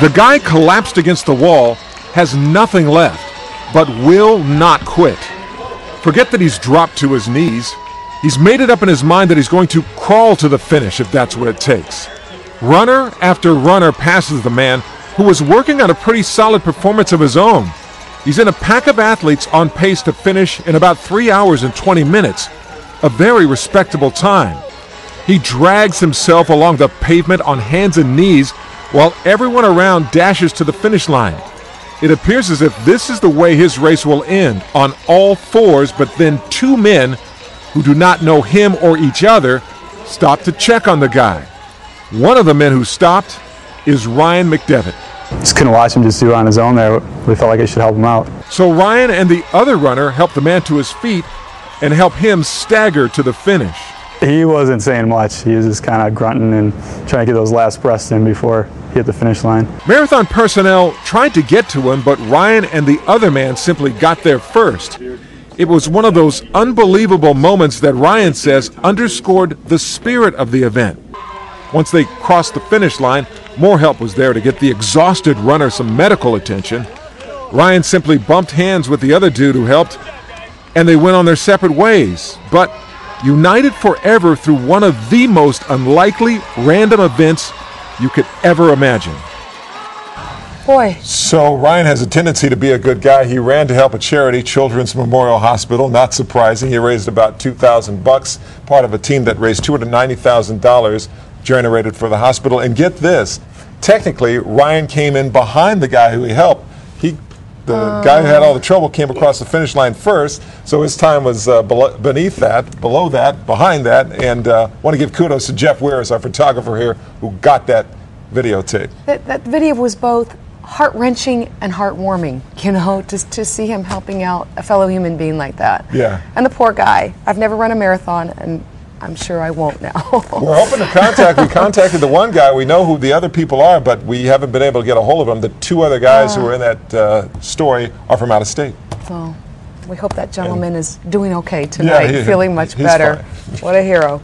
The guy collapsed against the wall, has nothing left, but will not quit. Forget that he's dropped to his knees. He's made it up in his mind that he's going to crawl to the finish if that's what it takes. Runner after runner passes the man who was working on a pretty solid performance of his own. He's in a pack of athletes on pace to finish in about 3 hours and 20 minutes, a very respectable time. He drags himself along the pavement on hands and knees while everyone around dashes to the finish line. It appears as if this is the way his race will end, on all fours, but then two men who do not know him or each other stop to check on the guy. One of the men who stopped is Ryan McDevitt. Just couldn't watch him just do it on his own there. We felt like I should help him out. So Ryan and the other runner help the man to his feet and help him stagger to the finish. He wasn't saying much. He was just kind of grunting and trying to get those last breaths in before he hit the finish line. Marathon personnel tried to get to him, but Ryan and the other man simply got there first. It was one of those unbelievable moments that Ryan says underscored the spirit of the event. Once they crossed the finish line, more help was there to get the exhausted runner some medical attention. Ryan simply bumped hands with the other dude who helped, and they went on their separate ways. But united forever through one of the most unlikely random events you could ever imagine. Boy. So Ryan has a tendency to be a good guy. He ran to help a charity, Children's Memorial Hospital. Not surprising. He raised about $2,000, part of a team that raised $290,000 generated for the hospital. And get this, technically Ryan came in behind the guy who he helped. The guy who had all the trouble came across the finish line first, so his time was beneath that, below that, behind that, and want to give kudos to Jeff Weirs, our photographer here, who got that videotape. That video was both heart-wrenching and heartwarming, you know, to see him helping out a fellow human being like that. Yeah. And the poor guy. I've never run a marathon, and I'm sure I won't now. We're hoping to contact. We contacted the one guy. We know who the other people are, but we haven't been able to get a hold of them. The two other guys who were in that story are from out of state. So we hope that gentleman is doing okay tonight, feeling much better. Fine. What a hero.